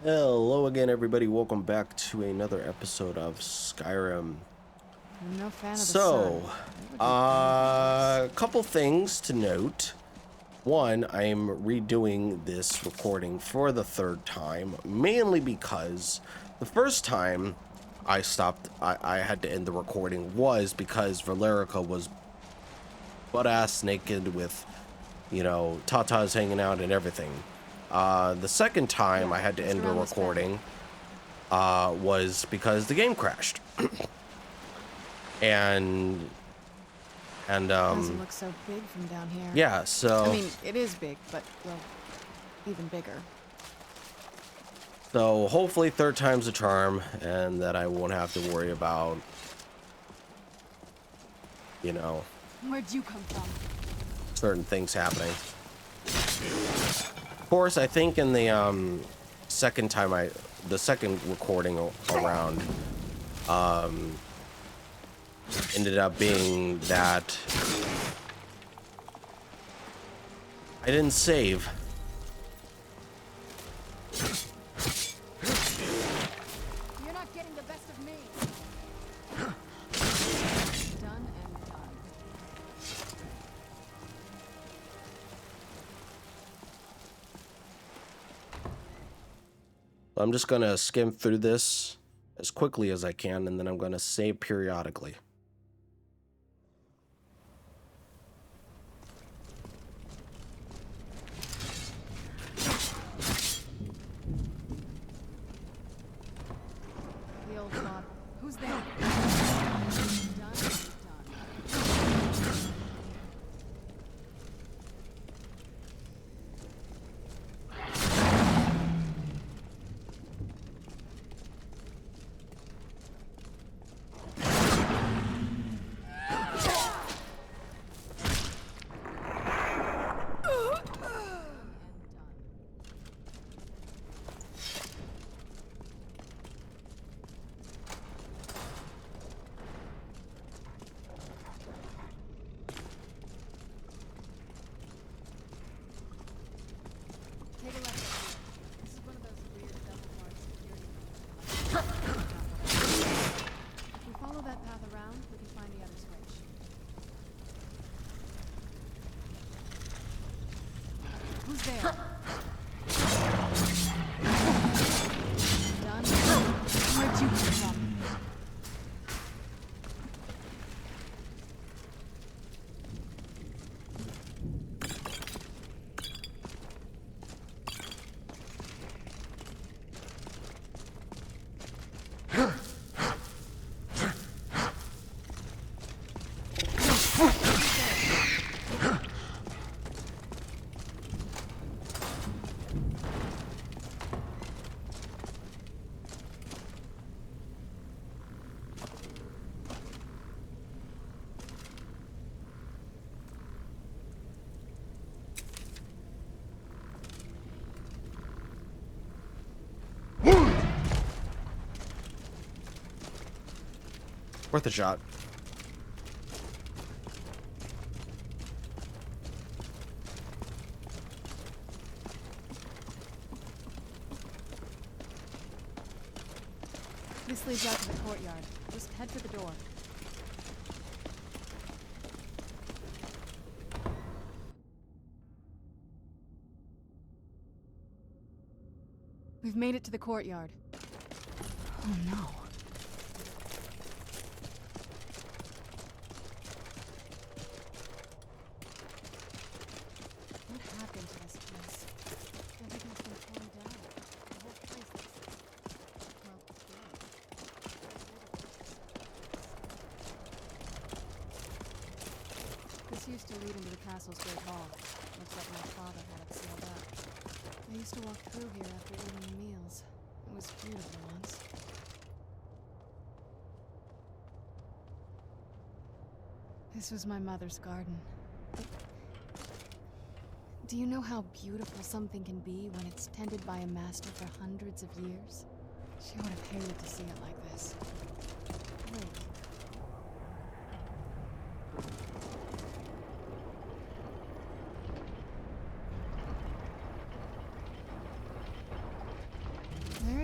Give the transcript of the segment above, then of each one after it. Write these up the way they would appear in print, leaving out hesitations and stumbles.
Hello again, everybody. Welcome back to another episode of Skyrim. I'm no fan of the sun. So, It would be fun a couple things to note. One, I'm redoing this recording for the third time, mainly because the first time I had to end the recording was because Valerica was butt-ass naked with, tatas hanging out and everything. The second time I had to end the recording was because the game crashed. and doesn't look so big from down here. yeah, so I mean, it is big, but well, even bigger. so hopefully third time's a charm, and that I won't have to worry about, Where'd you come from? certain things happening. Of course, I think in the second recording around, ended up being that I didn't save. You're not getting the best of me. Done and done. I'm just gonna skim through this as quickly as I can, and then I'm gonna save periodically. The old thought. Who's there? Done and done. Take a left here. This is one of those weird double-barred security cameras. If we follow that path around, we can find the other switch. Who's there? Done. Where'd you come from? Worth a shot. This leads out to the courtyard. Just head for the door. We've made it to the courtyard. Oh no. What happened to this place? Everything's been torn down. The whole place looks, well, dead. This used to lead into the castle's great hall. Looks like my father had it sealed up. I used to walk through here after eating meals. It was beautiful once. This was my mother's garden. Do you know how beautiful something can be when it's tended by a master for hundreds of years? She would have hated to see it like this. Wait.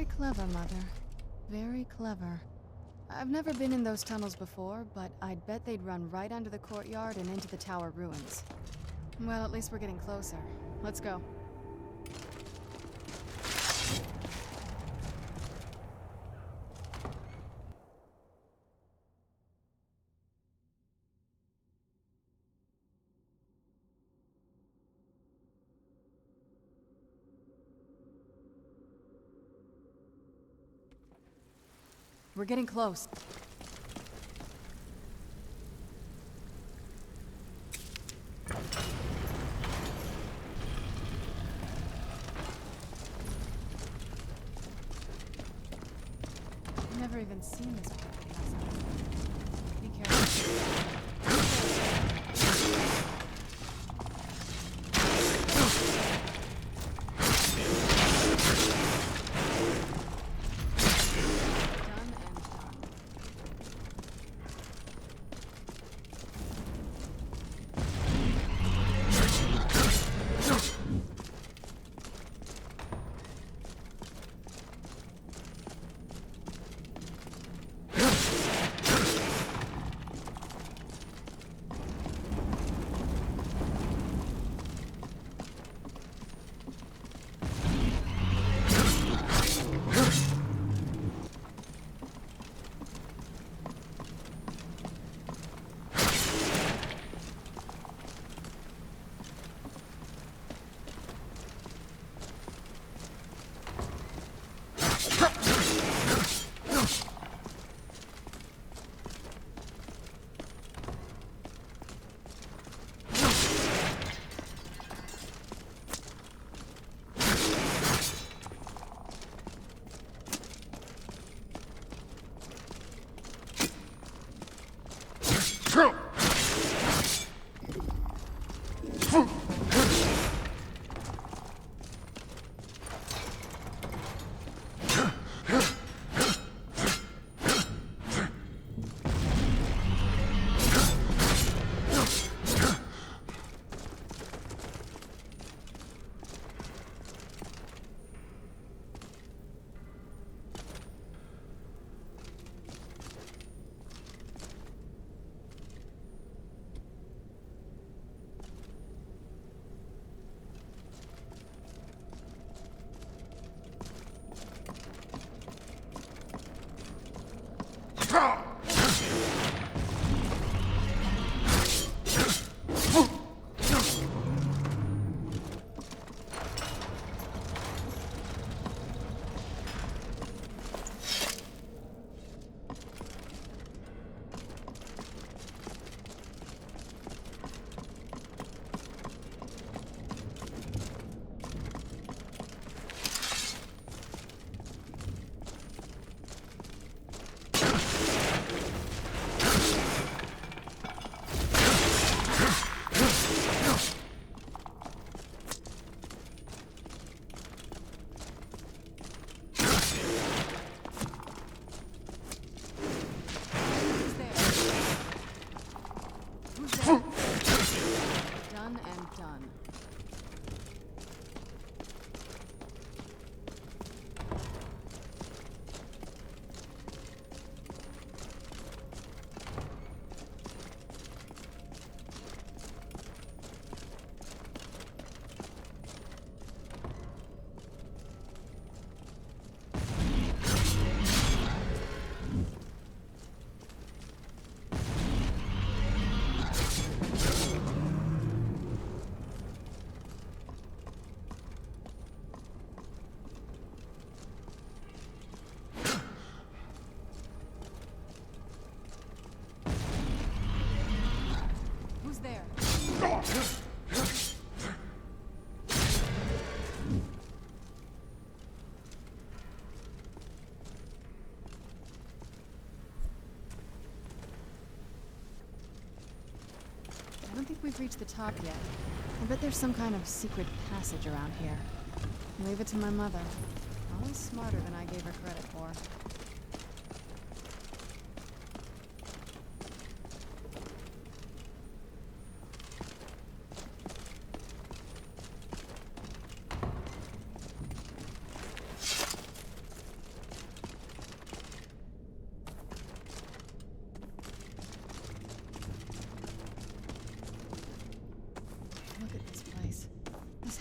clever, Mother. Very clever. I've never been in those tunnels before, but I'd bet they'd run right under the courtyard and into the tower ruins. Well, at least we're getting closer. Let's go. We're getting close. I've never even seen this property outside. Be careful. I don't think we've reached the top yet. I bet there's some kind of secret passage around here. Leave it to my mother. Always smarter than I gave her credit for.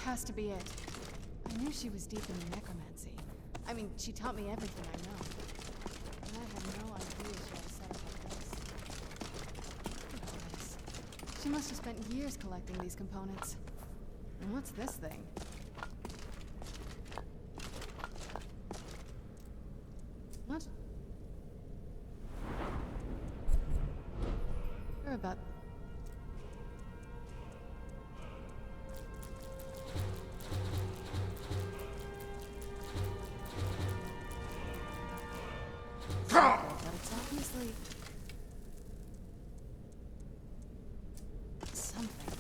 has to be it. I knew she was deep in necromancy. I mean, she taught me everything I know. And I had no idea she had a setup like this. Look at all this. She must have spent years collecting these components. And what's this thing? What? Sure about... But it's obviously... something.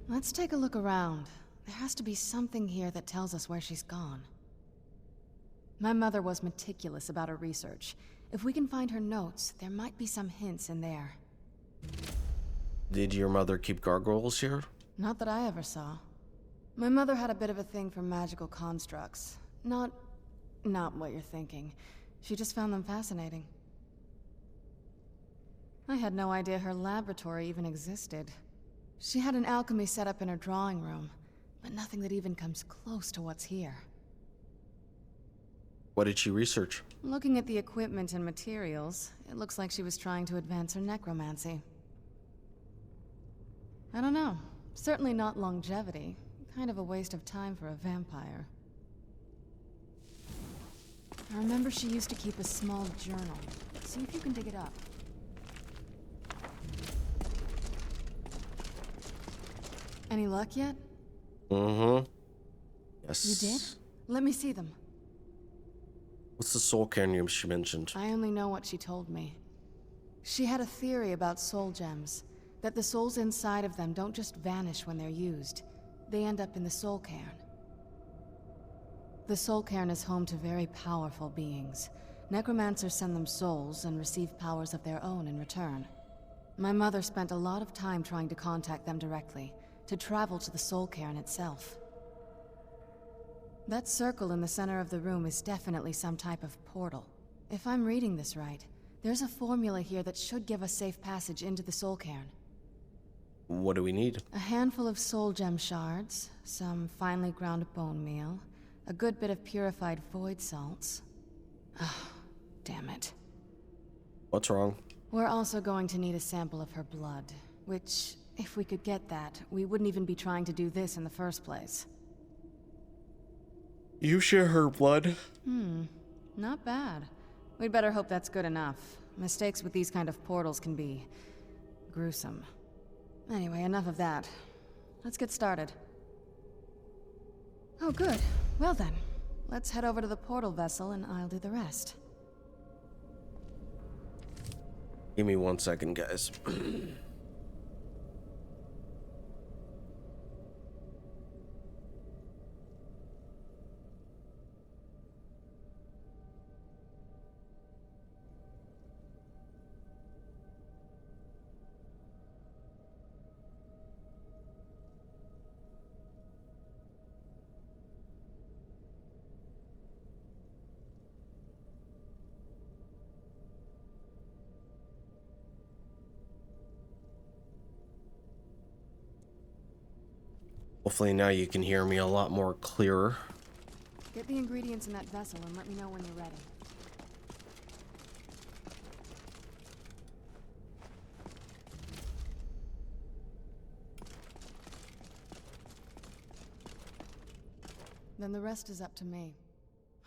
Let's take a look around. There has to be something here that tells us where she's gone. My mother was meticulous about her research. If we can find her notes, there might be some hints in there. Did your mother keep gargoyles here? Not that I ever saw. My mother had a bit of a thing for magical constructs. Not what you're thinking. She just found them fascinating. I had no idea her laboratory even existed. She had an alchemy set up in her drawing room, but nothing that even comes close to what's here. What did she research? Looking at the equipment and materials, it looks like she was trying to advance her necromancy. I don't know. Certainly not longevity. Kind of a waste of time for a vampire. I remember she used to keep a small journal. See if you can dig it up. Any luck yet? Mm-hmm. Yes. You did? Let me see them. What's the soul cairn she mentioned? I only know what she told me. She had a theory about soul gems, that the souls inside of them don't just vanish when they're used. They end up in the soul cairn. The soul cairn is home to very powerful beings. Necromancers send them souls and receive powers of their own in return. My mother spent a lot of time trying to contact them directly, to travel to the soul cairn itself. That circle in the center of the room is definitely some type of portal. If I'm reading this right, there's a formula here that should give us safe passage into the soul cairn. What do we need? A handful of soul gem shards, some finely ground bone meal, a good bit of purified void salts. Ah, damn it. What's wrong? We're also going to need a sample of her blood, which, if we could get that, we wouldn't even be trying to do this in the first place. You share her blood? Not bad. We'd better hope that's good enough. Mistakes with these kind of portals can be gruesome. Anyway, enough of that. Let's get started. Oh, good. Well then, let's head over to the portal vessel and I'll do the rest. Give me 1 second, guys. Hopefully now you can hear me a lot more clearer. Get the ingredients in that vessel and let me know when you're ready. Then the rest is up to me.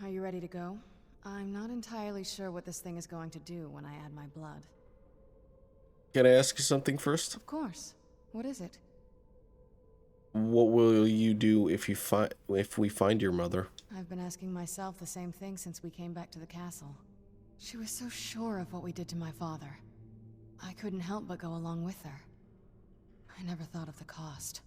Are you ready to go? I'm not entirely sure what this thing is going to do when I add my blood. Can I ask you something first? Of course. What is it? What will you do if we find your mother? I've been asking myself the same thing since we came back to the castle. She was so sure of what we did to my father. I couldn't help but go along with her. I never thought of the cost.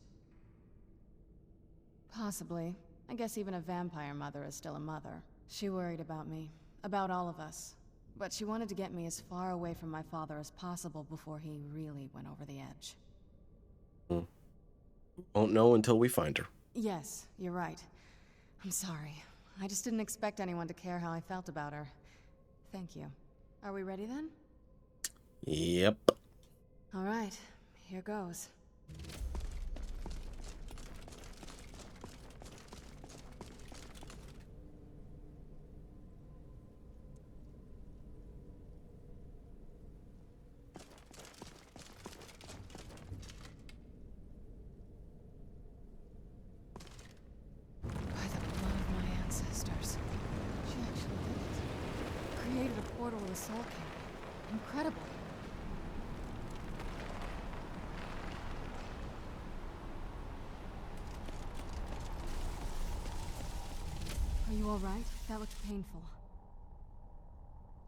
Possibly. I guess even a vampire mother is still a mother. She worried about me, about all of us. But she wanted to get me as far away from my father as possible before he really went over the edge. Won't know until we find her. Yes, you're right. I'm sorry. I just didn't expect anyone to care how I felt about her. Thank you. Are we ready then? Yep. All right, here goes. By the blood of my ancestors. She actually did it. Created a portal with a soul cannon. Incredible. Are you alright? That looked painful.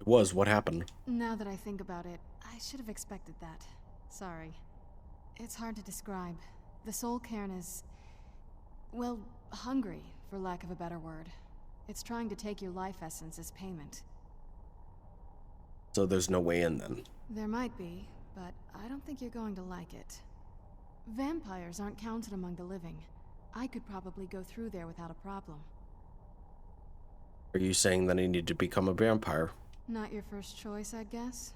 It was. What happened? Now that I think about it, I should have expected that. Sorry. It's hard to describe. The soul cairn is... well, hungry, for lack of a better word. It's trying to take your life essence as payment. So there's no way in then. There might be, but I don't think you're going to like it. Vampires aren't counted among the living. I could probably go through there without a problem. Are you saying that I need to become a vampire? Not your first choice, I guess?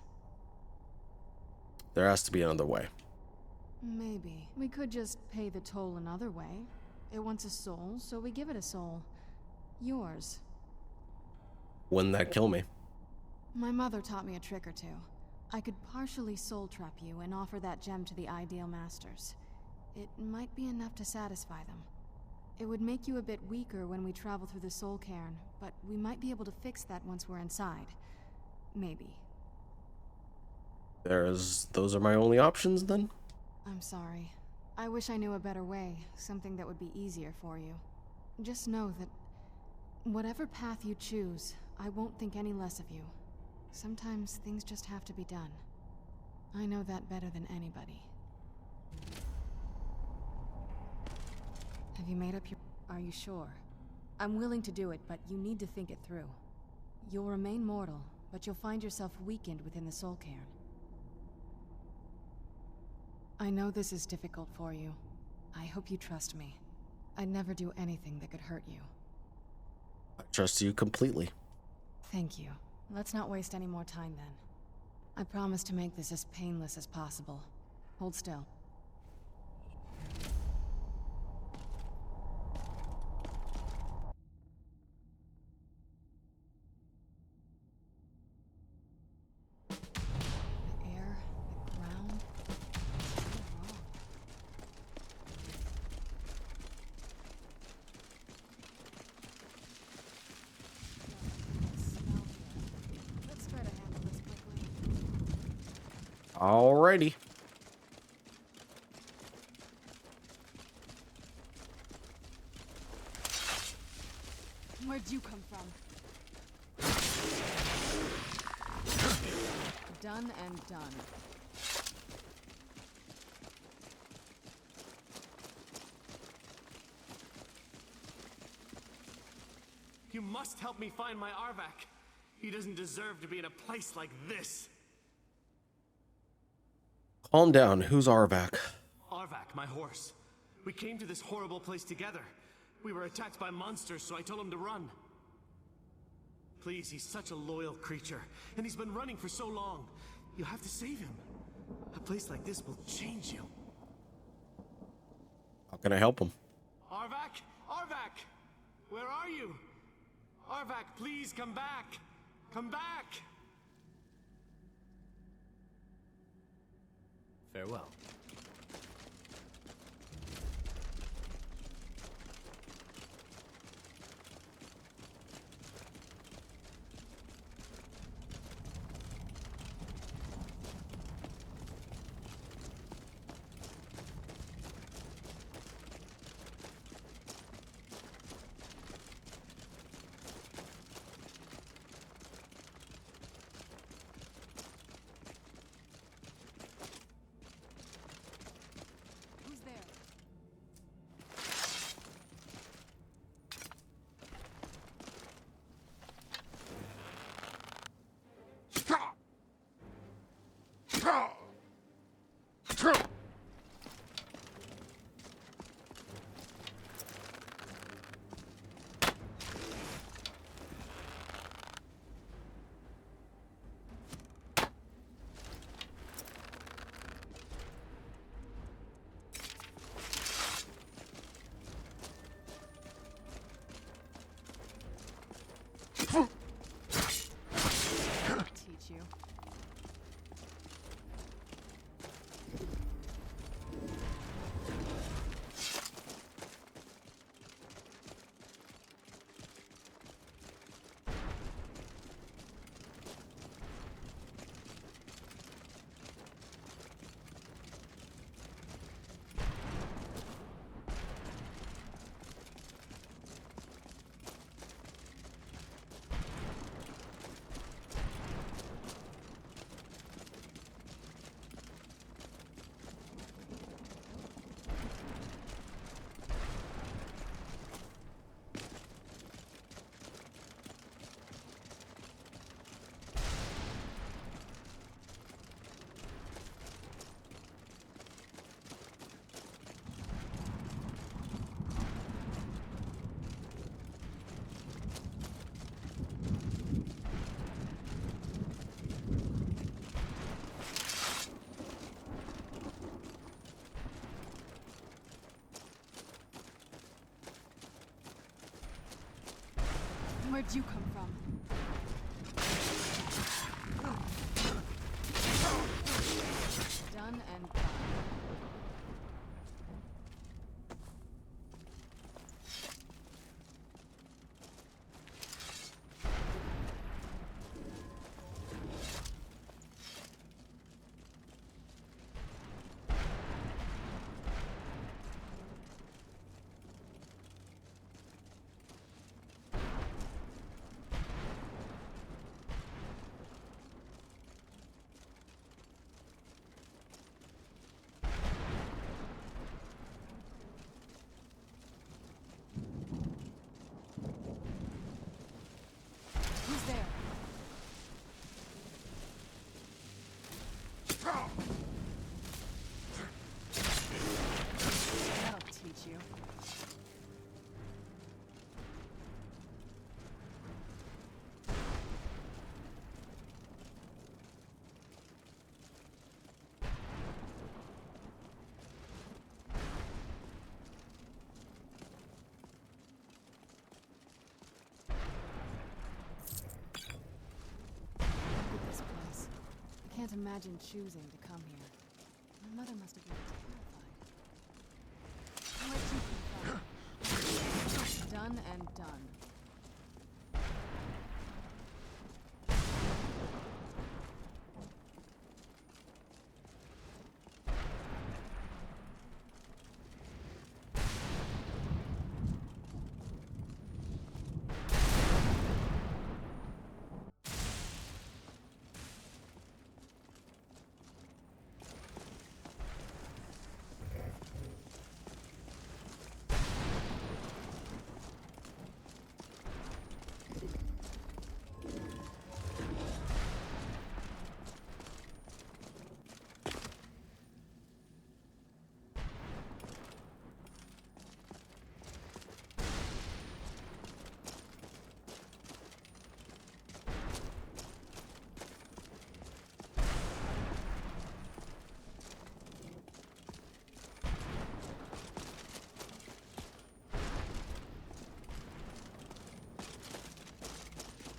There has to be another way. Maybe. We could just pay the toll another way. It wants a soul, so we give it a soul. Yours. Wouldn't that kill me? My mother taught me a trick or two. I could partially soul trap you and offer that gem to the ideal masters. It might be enough to satisfy them. It would make you a bit weaker when we travel through the soul cairn, but we might be able to fix that once we're inside. Maybe. Those are my only options then? I'm sorry. I wish I knew a better way, something that would be easier for you. Just know that whatever path you choose, I won't think any less of you. Sometimes things just have to be done. I know that better than anybody. Have you made up your... Are you sure? I'm willing to do it, but you need to think it through. You'll remain mortal, but you'll find yourself weakened within the soul cairn. I know this is difficult for you. I hope you trust me. I'd never do anything that could hurt you. I trust you completely. Thank you. Let's not waste any more time then. I promise to make this as painless as possible. Hold still. The air, the ground, it's all wrong. Smell here. Let's try to handle this quickly. Alrighty. Where'd you come from? Done and done. You must help me find my Arvak. He doesn't deserve to be in a place like this. Calm down. Who's Arvak? Arvak, my horse. We came to this horrible place together. We were attacked by monsters, so I told him to run. Please, he's such a loyal creature, and he's been running for so long. You have to save him. A place like this will change you. How can I help him? Arvak? Arvak! Where are you? Arvak, please come back! Come back! Farewell. Where'd you come from? Done and done. Who's there? That'll teach you. Look at this place. I can't imagine choosing to come here. My mother must have been terrified. Where'd you come from? Done and done.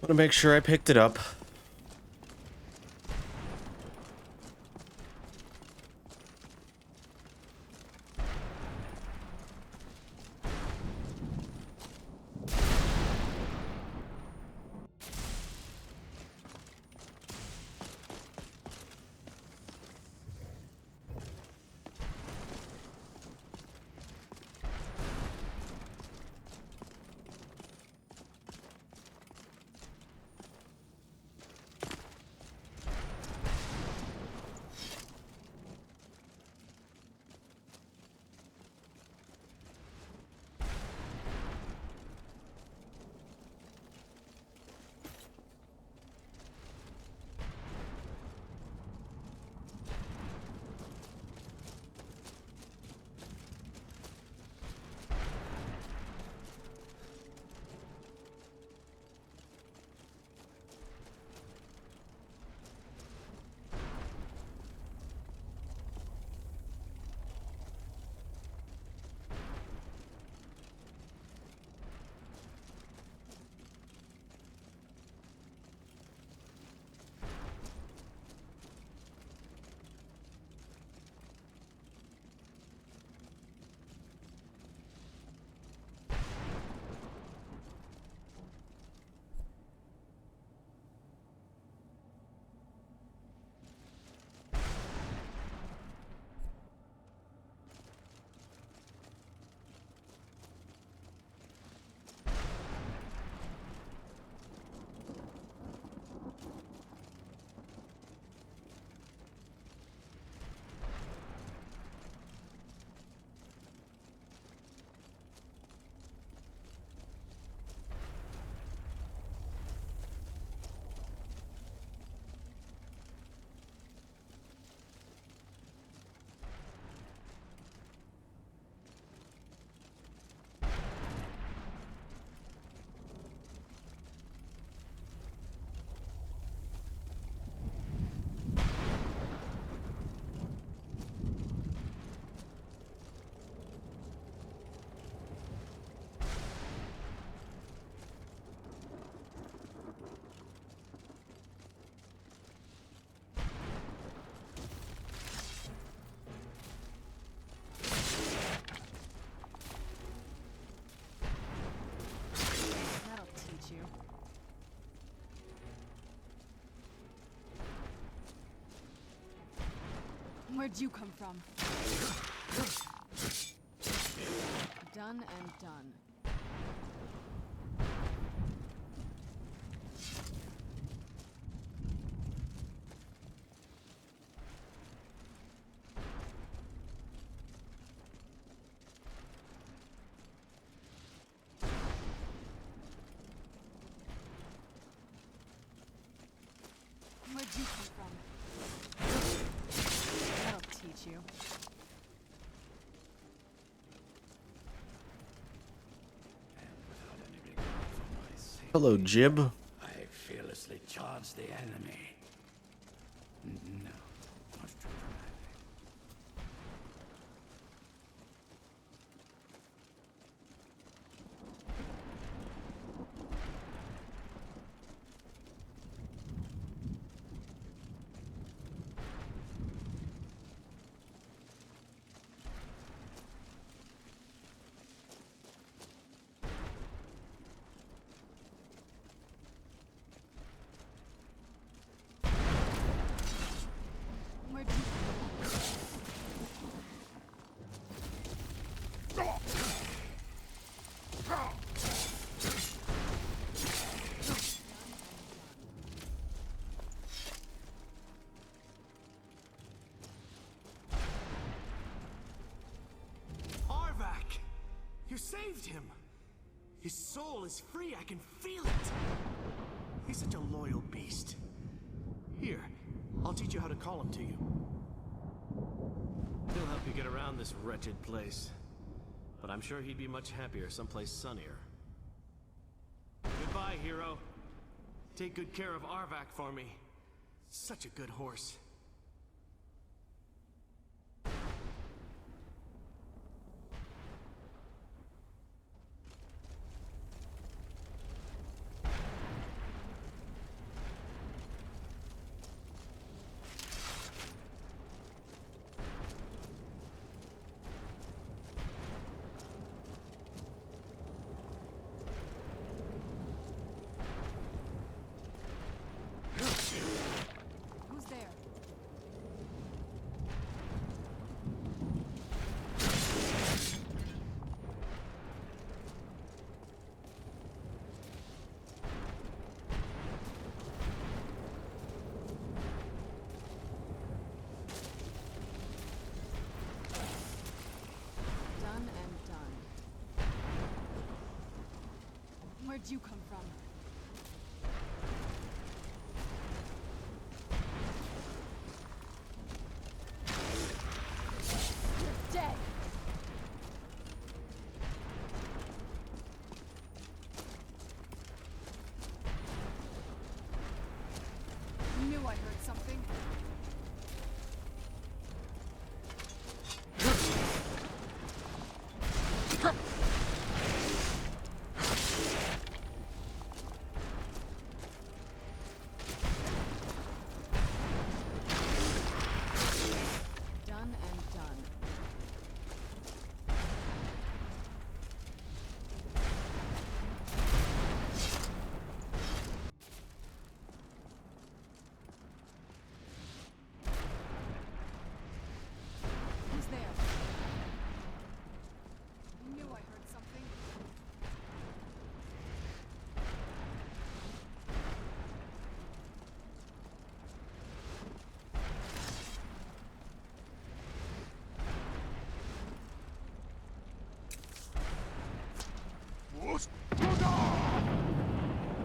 Want to make sure I picked it up. Where'd you come from? Done and done. Where'd you come from? That'll teach you. Hello, Jib. I fearlessly charge the enemy. No, not too dramatic. Where'd you Arvak! You saved him! His soul is free, I can feel it! He's such a loyal beast. Here, I'll teach you how to call him to you. He'll help you get around this wretched place. But I'm sure he'd be much happier someplace sunnier. Goodbye, hero. Take good care of Arvak for me. Such a good horse. Who's there? Done and done. Where'd you come from? You're dead! Knew I heard something. Done and done. Who's there? Knew I heard something.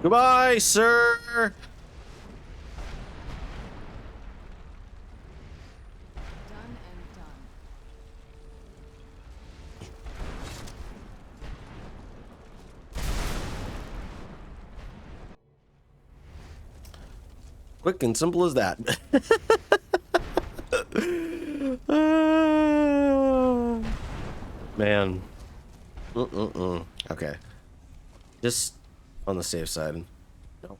Goodbye, sir. Done and done. Quick and simple as that. Man. Okay. Just on the safe side. Nope.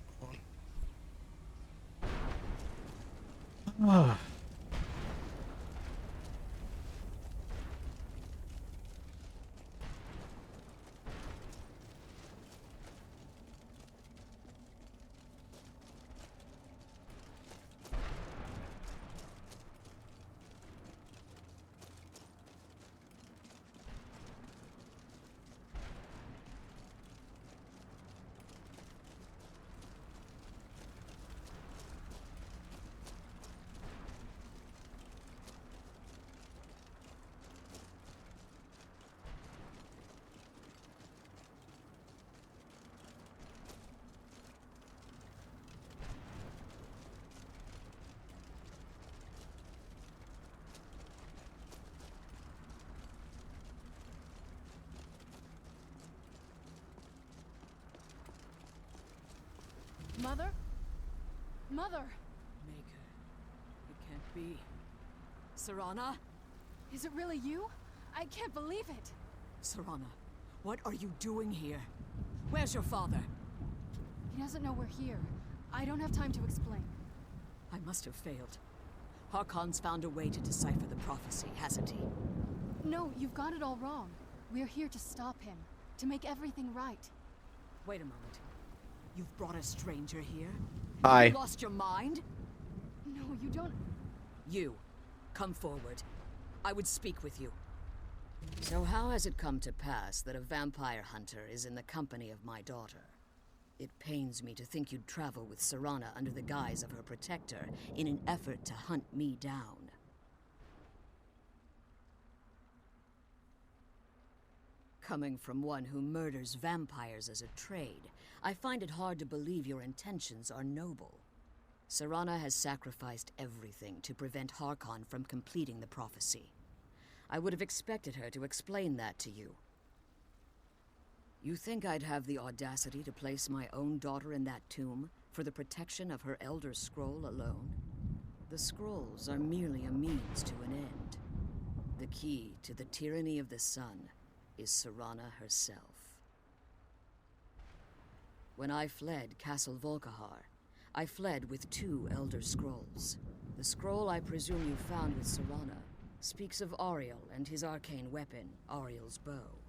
Mother? Mother! Maker. It can't be. Serana? Is it really you? I can't believe it! Serana, what are you doing here? Where's your father? He doesn't know we're here. I don't have time to explain. I must have failed. Harkon's found a way to decipher the prophecy, hasn't he? No, you've got it all wrong. We're here to stop him. To make everything right. Wait a moment. You've brought a stranger here? Hi. You lost your mind? No, you don't... You, come forward. I would speak with you. So how has it come to pass that a vampire hunter is in the company of my daughter? It pains me to think you'd travel with Serana under the guise of her protector in an effort to hunt me down. Coming from one who murders vampires as a trade, I find it hard to believe your intentions are noble. Serana has sacrificed everything to prevent Harkon from completing the prophecy. I would have expected her to explain that to you. You think I'd have the audacity to place my own daughter in that tomb for the protection of her Elder Scroll alone? The scrolls are merely a means to an end. The key to the tyranny of the sun is Serana herself. When I fled Castle Volkihar, I fled with 2 Elder Scrolls. The scroll I presume you found with Serana speaks of Auriel and his arcane weapon, Auriel's bow.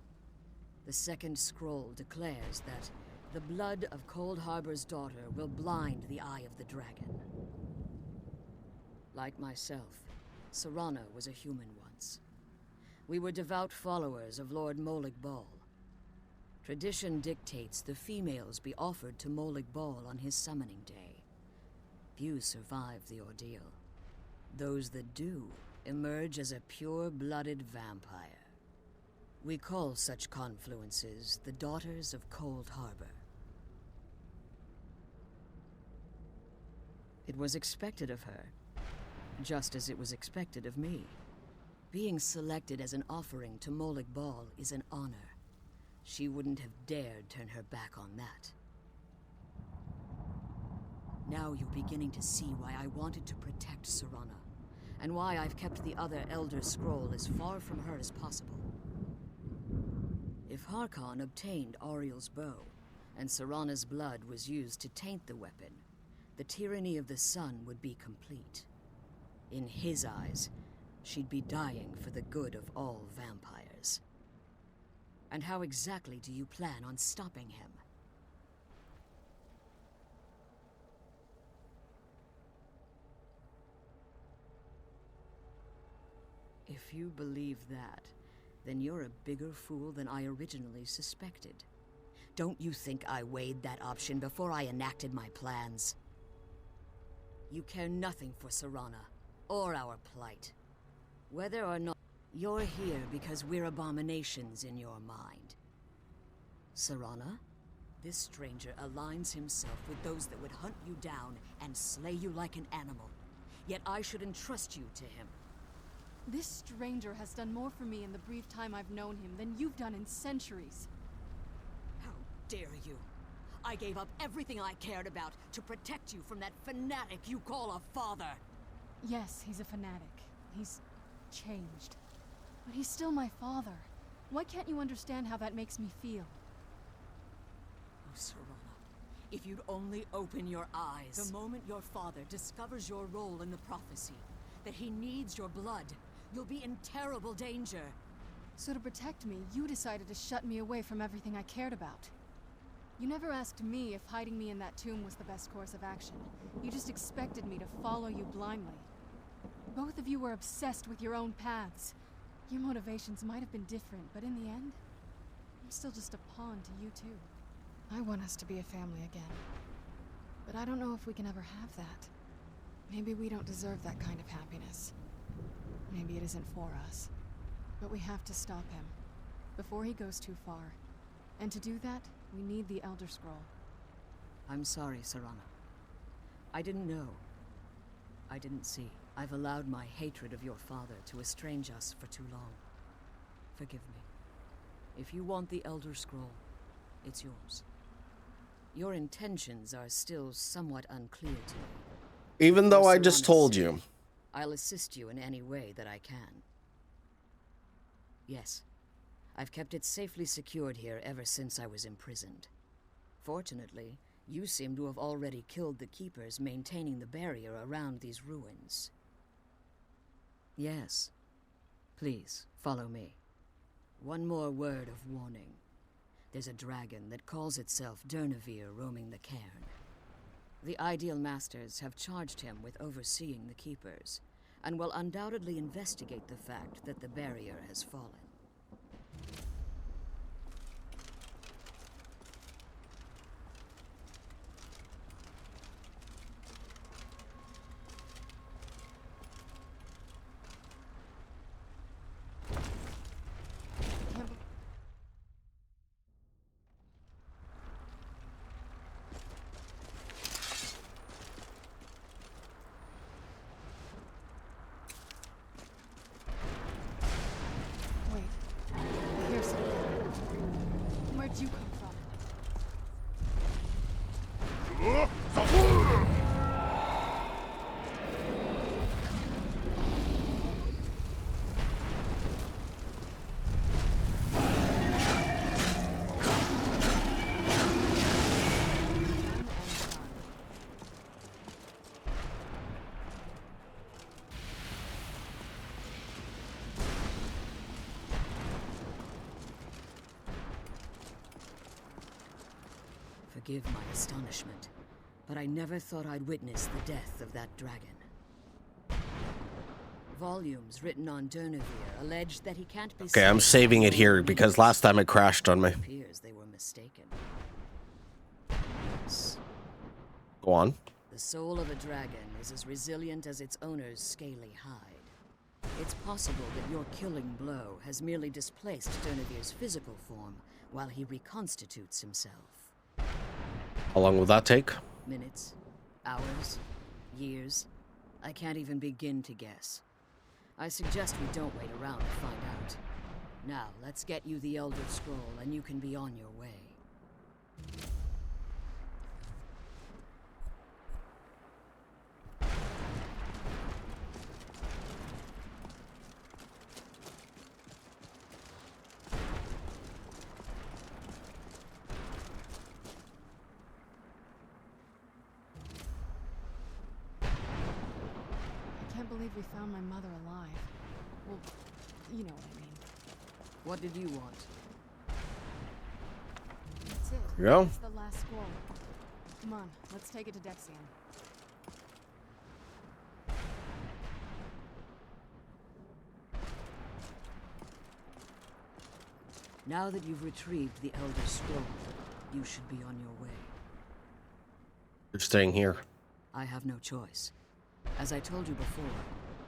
The second scroll declares that the blood of Cold Harbor's daughter will blind the eye of the dragon. Like myself, Serana was a human once. We were devout followers of Lord Molig Bal. Tradition dictates the females be offered to Molig Bal on his summoning day. Few survive the ordeal. Those that do emerge as a pure-blooded vampire. We call such confluences the Daughters of Cold Harbor. It was expected of her, just as it was expected of me. Being selected as an offering to Molig Bal is an honor. She wouldn't have dared turn her back on that. Now you're beginning to see why I wanted to protect Serana, and why I've kept the other Elder Scroll as far from her as possible. If Harkon obtained Auriel's bow, and Serana's blood was used to taint the weapon, the tyranny of the sun would be complete. In his eyes, she'd be dying for the good of all vampires. And how exactly do you plan on stopping him? If you believe that, then you're a bigger fool than I originally suspected. Don't you think I weighed that option before I enacted my plans? You care nothing for Serana, or our plight. Whether or not you're here because we're abominations in your mind. Serana, this stranger aligns himself with those that would hunt you down and slay you like an animal. Yet I should entrust you to him. This stranger has done more for me in the brief time I've known him than you've done in centuries. How dare you? I gave up everything I cared about to protect you from that fanatic you call a father. Yes, he's a fanatic. He's changed. But he's still my father. Why can't you understand how that makes me feel? Oh, Serana, if you'd only open your eyes. The moment your father discovers your role in the prophecy, that he needs your blood, you'll be in terrible danger. So to protect me, you decided to shut me away from everything I cared about. You never asked me if hiding me in that tomb was the best course of action. You just expected me to follow you blindly. Both of you were obsessed with your own paths. Your motivations might have been different, but in the end, I'm still just a pawn to you too. I want us to be a family again. But I don't know if we can ever have that. Maybe we don't deserve that kind of happiness. Maybe it isn't for us. But we have to stop him, before he goes too far. And to do that, we need the Elder Scroll. I'm sorry, Serana. I didn't know. I didn't see. I've allowed my hatred of your father to estrange us for too long. Forgive me. If you want the Elder Scroll, it's yours. Your intentions are still somewhat unclear to me. Even though For I just Serana's told sake, you. I'll assist you in any way that I can. Yes, I've kept it safely secured here ever since I was imprisoned. Fortunately, you seem to have already killed the keepers maintaining the barrier around these ruins. Yes. Please, follow me. One more word of warning. There's a dragon that calls itself Durnevere roaming the cairn. The Ideal Masters have charged him with overseeing the keepers, and will undoubtedly investigate the fact that the barrier has fallen. Can't be- Wait, I hear something. Where'd you come from? Forgive my astonishment, but I never thought I'd witness the death of that dragon. Volumes written on Durnevere allege that he can't be. Okay, I'm slain saving by it here normal because means. last time it crashed on me. It appears they were mistaken. Go on. The soul of a dragon is as resilient as its owner's scaly hide. It's possible that your killing blow has merely displaced Durnevere's physical form while he reconstitutes himself. How long will that take? Minutes, hours, years. I can't even begin to guess. I suggest we don't wait around to find out. Now, let's get you the Elder Scroll and you can be on your way. I can't believe we found my mother alive. Well, you know what I mean. What did you want? That's it. Here you go. It's the last scroll. Come on, let's take it to Dexion. Now that you've retrieved the Elder Scroll, you should be on your way. You're staying here. I have no choice. As I told you before,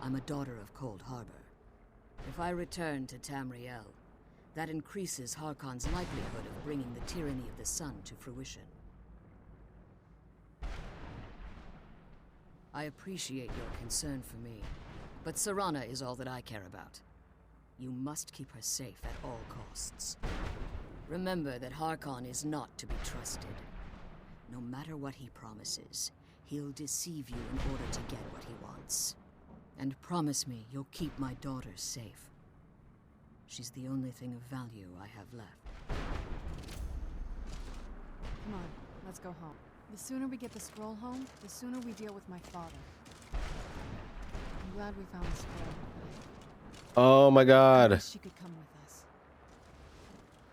I'm a daughter of Cold Harbor. If I return to Tamriel, that increases Harkon's likelihood of bringing the tyranny of the sun to fruition. I appreciate your concern for me, but Serana is all that I care about. You must keep her safe at all costs. Remember that Harkon is not to be trusted. No matter what he promises, he'll deceive you in order to get what he wants. And promise me you'll keep my daughter safe. She's the only thing of value I have left. Come on, let's go home. The sooner we get the scroll home, the sooner we deal with my father. I'm glad we found the scroll. Oh my I god. wish she could come with us.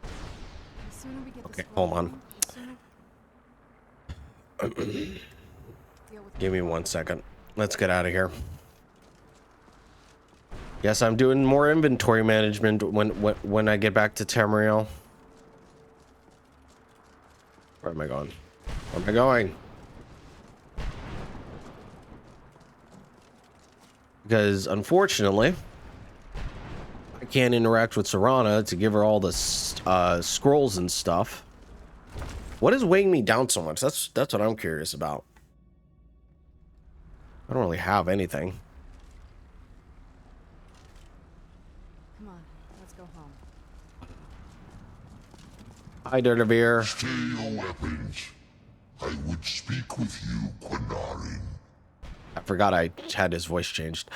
The sooner we get the Okay, scroll hold on. home, the sooner deal with Give my me father. 1 second. Let's get out of here. Yes, I'm doing more inventory management when I get back to Tamriel. Where am I going? Where am I going? Because unfortunately, I can't interact with Serana to give her all the scrolls and stuff. What is weighing me down so much? That's what I'm curious about. I don't really have anything. Come on, let's go home. Hi, Durnevere. Steal your weapons. I would speak with you, Quinarin. I forgot I had his voice changed.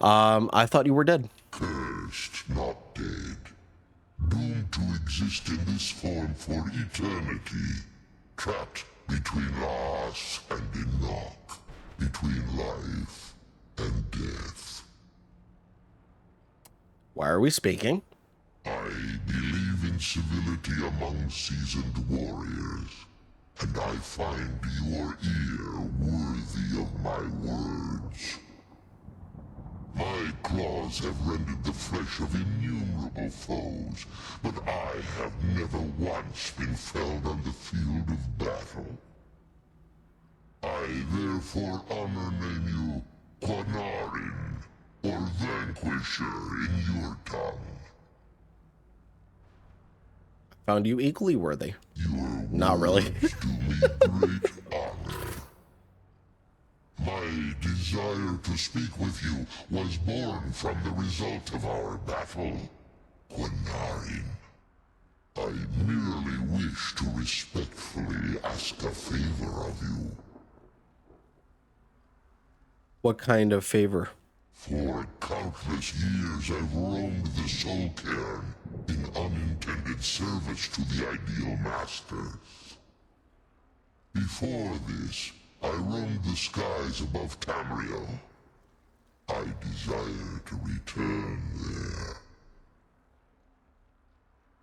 I thought you were dead. Cursed, not dead. Doomed to exist in this form for eternity. Trapped between us and Enoch. Between life and death. Why are we speaking? I believe in civility among seasoned warriors, and I find your ear worthy of my words. My claws have rendered the flesh of innumerable foes, but I have never once been felled on the field of battle. I therefore honor name you Quinarin, or Vanquisher in your tongue. Found you equally worthy. Your Not really. words do me great honor. My desire to speak with you was born from the result of our battle, Quinarin. I merely wish to respectfully ask a favor of you. What kind of favor? For countless years I've roamed the Soul Cairn in unintended service to the Ideal Masters. Before this, I roamed the skies above Tamriel. I desire to return there.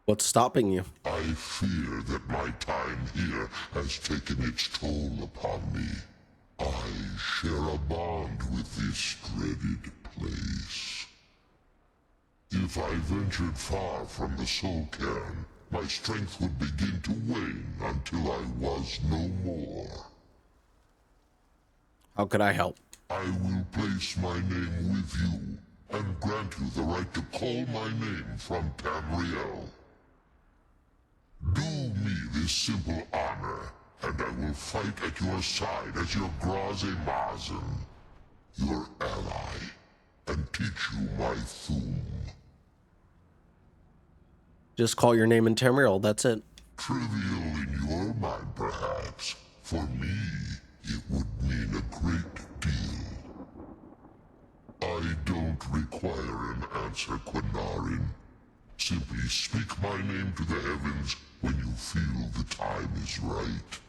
What's stopping you? I fear that my time here has taken its toll upon me. I share a bond with this dreaded place. If I ventured far from the Soul Cairn, my strength would begin to wane until I was no more. How could I help? I will place my name with you, and grant you the right to call my name from Tamriel. Do me this simple honor, and I will fight at your side as your Graze Mazen, your ally, and teach you my Thum. Just call your name in Tamriel, that's it. Trivial in your mind, perhaps. For me, it would mean a great deal. I don't require an answer, Quinarin. Simply speak my name to the heavens when you feel the time is right.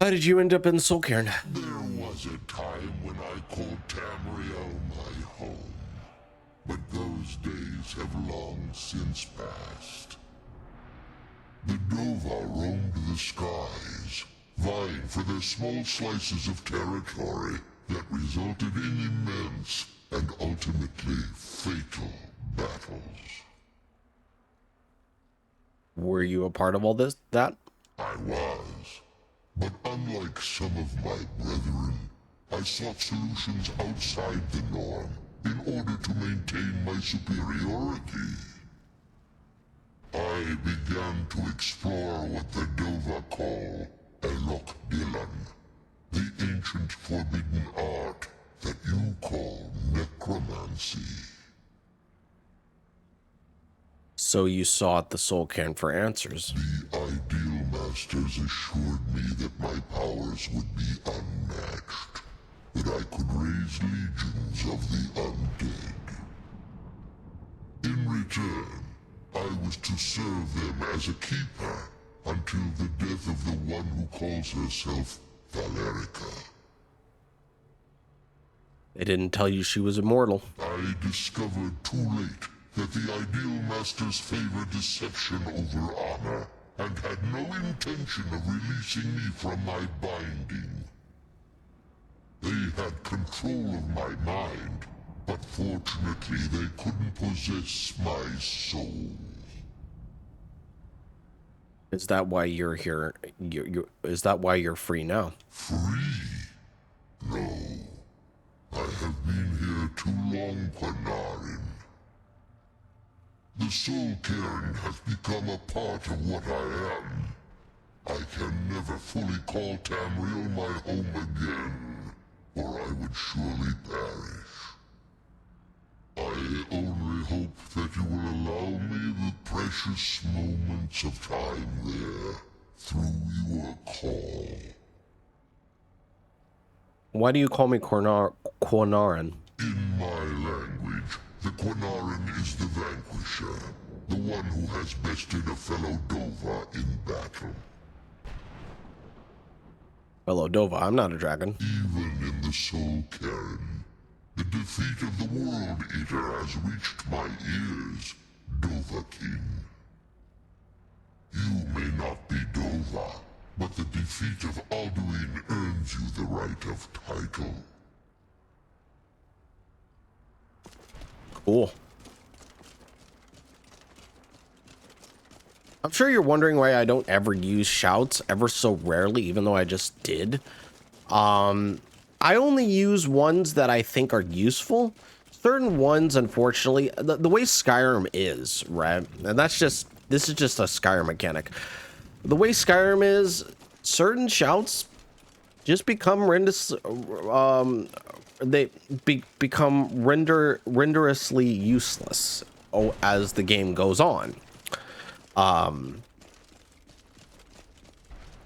How did you end up in Soul Cairn? There was a time when I called Tamriel my home, but those days have long since passed. The Dova roamed the skies, vying for their small slices of territory that resulted in immense and ultimately fatal battles. Were you a part of all that? I was. But unlike some of my brethren, I sought solutions outside the norm in order to maintain my superiority. I began to explore what the Dova call Elok Dylan, the ancient forbidden art that you call necromancy. So you sought the Soul Cairn for answers. The Ideal Masters assured me that my powers would be unmatched, that I could raise legions of the undead. In return, I was to serve them as a keeper until the death of the one who calls herself Valerica. They didn't tell you she was immortal. I discovered too late that the Ideal Masters favor deception over honor, and had no intention of releasing me from my binding. They had control of my mind, but fortunately they couldn't possess my soul. Is that why you're here? Is that why you're free now? Free? No. I have been here too long, Quinarin. The Soul Cairn has become a part of what I am. I can never fully call Tamriel my home again, or I would surely perish. I only hope that you will allow me the precious precious moments of time there through your call. Why do you call me Quanaran? In my language, the Quanaran is the vanquisher, the one who has bested a fellow Dova in battle. Hello, Dova. I'm not a dragon. Even in the Soul Cairn, the defeat of the World Eater has reached my ears, Dovahkiin. You may not be Dova, but the defeat of Alduin earns you the right of title. Cool. I'm sure you're wondering why I don't ever use shouts ever so rarely, even though I just did. I only use ones that I think are useful. Certain ones, unfortunately, the way Skyrim is, right? And this is just a Skyrim mechanic. The way Skyrim is, certain shouts just become become renderously useless as the game goes on.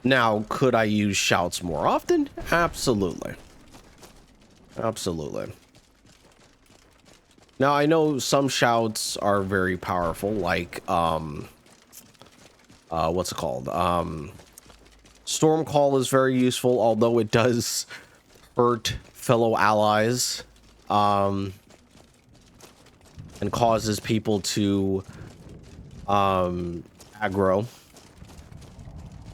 Now, could I use shouts more often? Absolutely. Absolutely. Now, I know some shouts are very powerful, like, what's it called? Storm Call is very useful, although it does hurt fellow allies, and causes people to, aggro.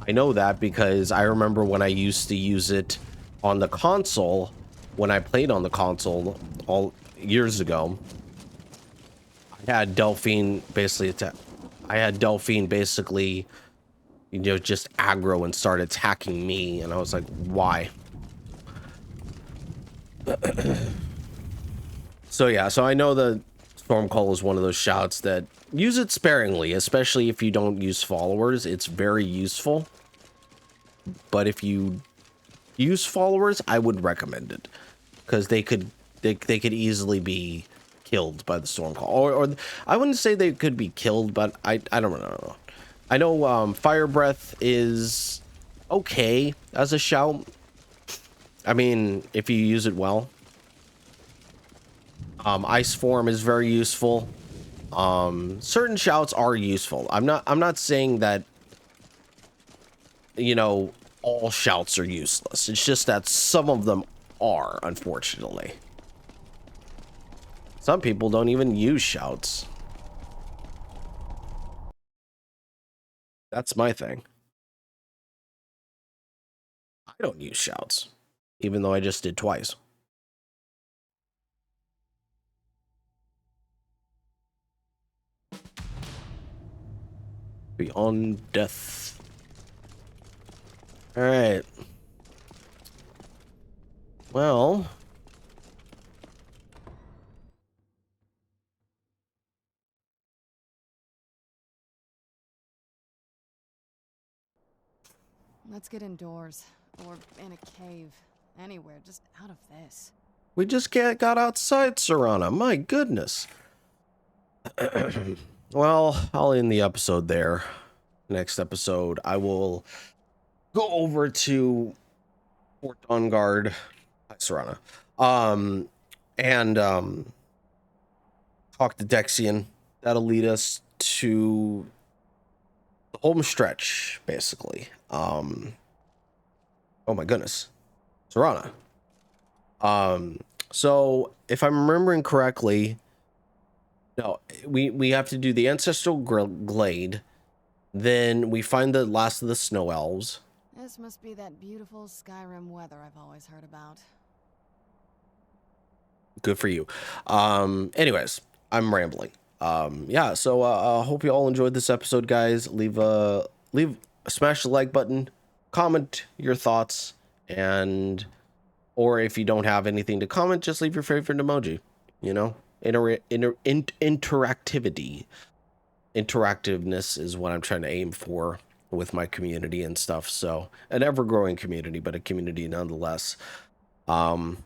I know that because I remember when I used to use it on the console, when I played on the console all years ago. I had Delphine basically you know, just aggro and start attacking me, and I was like, why? So yeah, so I know the Storm Call is one of those shouts that use it sparingly, especially if you don't use followers. It's very useful. But if you use followers, I would recommend it, because they could easily be killed by the Storm Call, or I wouldn't say they could be killed, but I don't know. I know Fire Breath is okay as a shout. I mean, if you use it well. Ice Form is very useful. Certain shouts are useful. I'm not saying that, you know, all shouts are useless. It's just that some of them are, unfortunately. Some people don't even use shouts. That's my thing. I don't use shouts, even though I just did twice. Beyond death. All right. Well, Let's get indoors. Or in a cave. Anywhere, just out of this. we just got outside, Serana. My goodness. Well, I'll end the episode there. Next episode, I will go over to Fort Dawnguard, Serana, and talk to Dexian. That'll lead us to the home stretch, basically. Oh my goodness, Serana. So if I'm remembering correctly, no, we have to do the ancestral glade. Then we find the last of the snow elves. This must be that beautiful Skyrim weather I've always heard about. Good for you. Anyways, I'm rambling. Yeah, so I hope you all enjoyed this episode, guys. Smash the like button, comment your thoughts, and or if you don't have anything to comment, just leave your favorite emoji. You know, interactiveness is what I'm trying to aim for with my community and stuff. So an ever-growing community, but a community nonetheless. And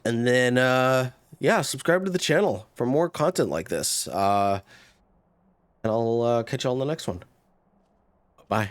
then yeah, subscribe to the channel for more content like this. And I'll catch y'all in the next one. Bye.